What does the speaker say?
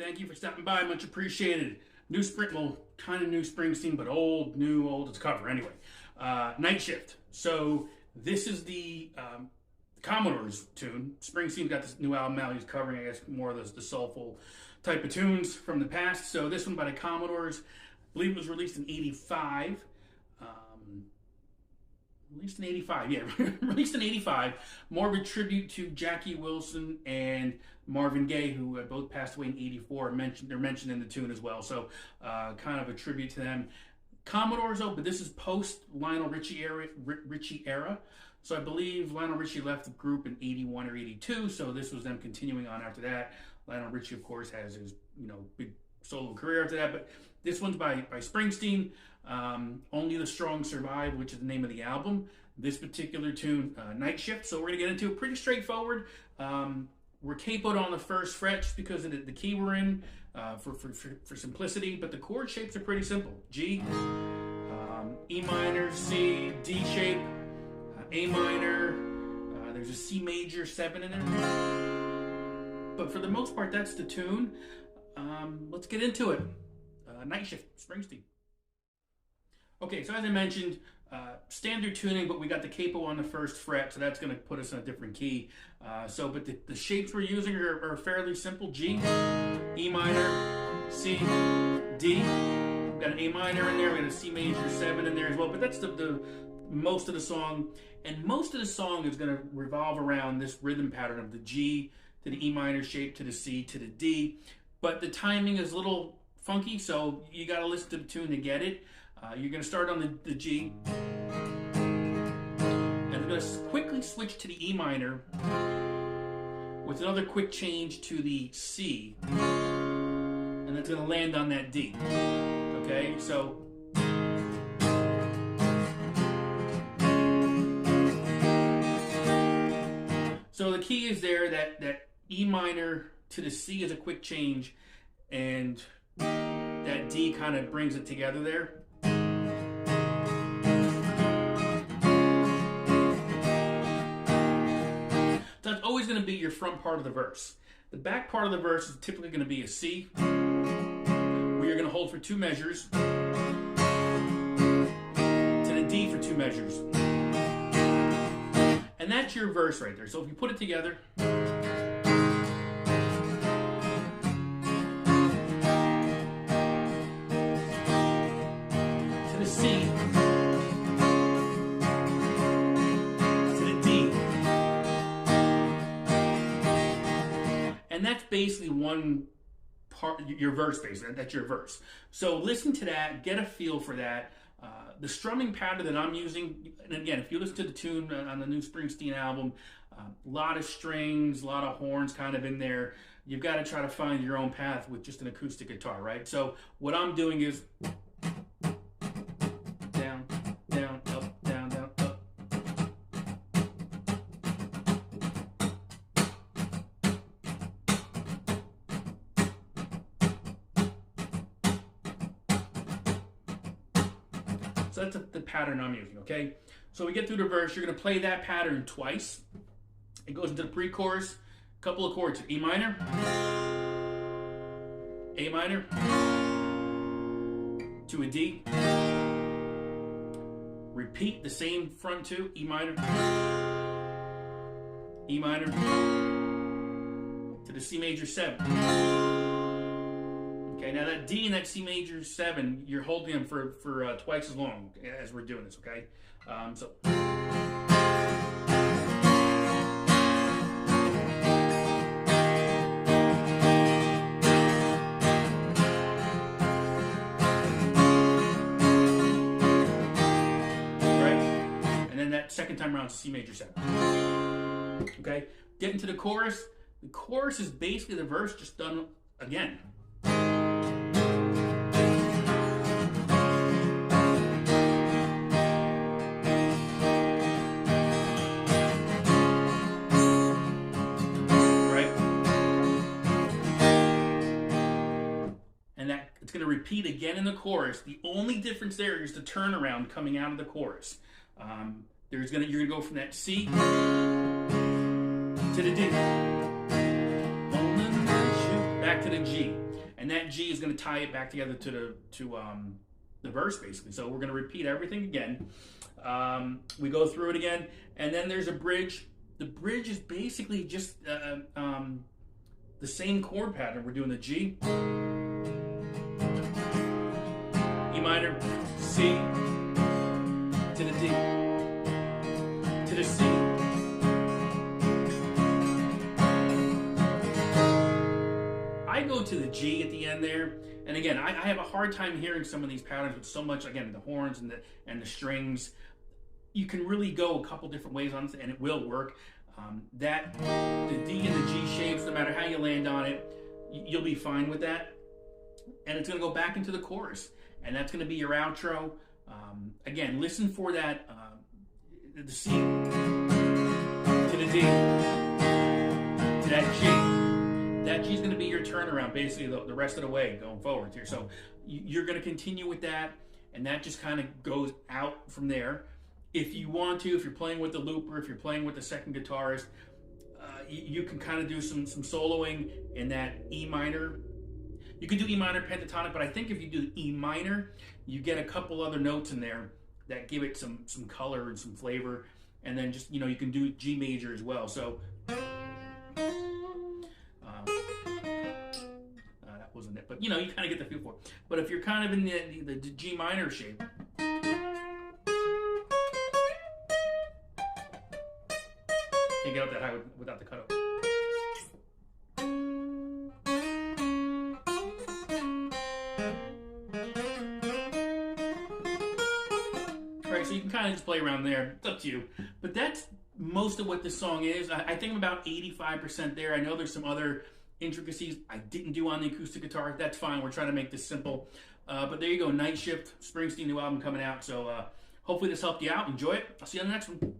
Thank you for stopping by. Much appreciated. New Spring, well, kind of new Springsteen, but old, new, old. It's cover anyway. Nightshift. So this is the Commodores tune. Springsteen's got this new album out. He's covering, I guess, more of the soulful type of tunes from the past. So this one by the Commodores, I believe it was released in '85. Released in '85, yeah. Released in '85. More of a tribute to Jackie Wilson and Marvin Gaye, who had both passed away in '84. They're mentioned in the tune as well. So kind of a tribute to them. Commodores, though, but this is post Lionel Richie era. So I believe Lionel Richie left the group in '81 or '82. So this was them continuing on after that. Lionel Richie, of course, has his big solo career after that. But this one's by Springsteen. Only the Strong Survive, which is the name of the album. This particular tune, Nightshift. So we're going to get into it pretty straightforward. We're capoed on the first fret just because of the key we're in for simplicity. But the chord shapes are pretty simple. G, E minor, C, D shape, A minor. There's a C major 7 in there. But for the most part, that's the tune. Let's get into it. Nightshift, Springsteen. Okay, so as I mentioned, standard tuning, but we got the capo on the first fret, so that's going to put us in a different key. But the shapes we're using are fairly simple. G, E minor, C, D. We've got an A minor in there, we got a C major 7 in there as well, but that's the most of the song. And most of the song is going to revolve around this rhythm pattern of the G to the E minor shape to the C to the D. But the timing is a little funky, so you got to listen to the tune to get it. You're going to start on the G, and I'm going to quickly switch to the E minor with another quick change to the C, and that's going to land on that D. Okay, so the key is there, that E minor to the C is a quick change, and that D kind of brings it together there. So it's always going to be your front part of the verse. The back part of the verse is typically going to be a C, where you're going to hold for 2 measures, to the D for 2 measures. And that's your verse right there. So if you put it together, to the C, to the D, and that's basically one part, your verse basically, that's your verse. So listen to that, get a feel for that. The strumming pattern that I'm using, and again, if you listen to the tune on the new Springsteen album, a lot of strings, a lot of horns kind of in there. You've got to try to find your own path with just an acoustic guitar, right? So what I'm doing is down, down, up, down, down, up. So that's the pattern I'm using, okay? So we get through the verse, you're going to play that pattern twice. It goes into the pre-chorus, a couple of chords, E minor, A minor, to a D. Repeat the same front 2, E minor, E minor, to the C major 7. Okay, now that D and that C major 7, you're holding them for twice as long as we're doing this, okay? And then that second time around, C major 7. Okay, get into the chorus. The chorus is basically the verse just done again. It's going to repeat again in the chorus. The only difference there is the turnaround coming out of the chorus. You're going to go from that C to the D, back to the G. and that G is going to tie it back together to the verse, basically. So we're going to repeat everything again. We go through it again, and then there's a bridge. The bridge is basically just the same chord pattern. We're doing the G, E minor, C, to the D, to the C. I go to the G at the end there, and again, I have a hard time hearing some of these patterns with so much, again, the horns and the strings. You can really go a couple different ways on this, and it will work. The D and the G shapes, no matter how you land on it, you'll be fine with that. And it's going to go back into the chorus, and that's going to be your outro. Again, listen for that, the C to the D to that G. That G is going to be your turnaround, basically, the rest of the way going forward here. So you're going to continue with that, and that just kind of goes out from there. If you want to, if you're playing with the looper, if you're playing with the second guitarist, you can kind of do some soloing in that E minor. You could do E minor pentatonic, but I think if you do E minor, you get a couple other notes in there that give it some color and some flavor. And then just, you can do G major as well. So that wasn't it, but you kind of get the feel for it. But if you're kind of in the G minor shape, can't get up that high without the cutoff. Right, so you can kind of just play around there. It's up to you. But that's most of what this song is. I think I'm about 85% there. I know there's some other intricacies I didn't do on the acoustic guitar. That's fine. We're trying to make this simple. But there you go. Nightshift, Springsteen new album coming out. So hopefully this helped you out. Enjoy it. I'll see you on the next one.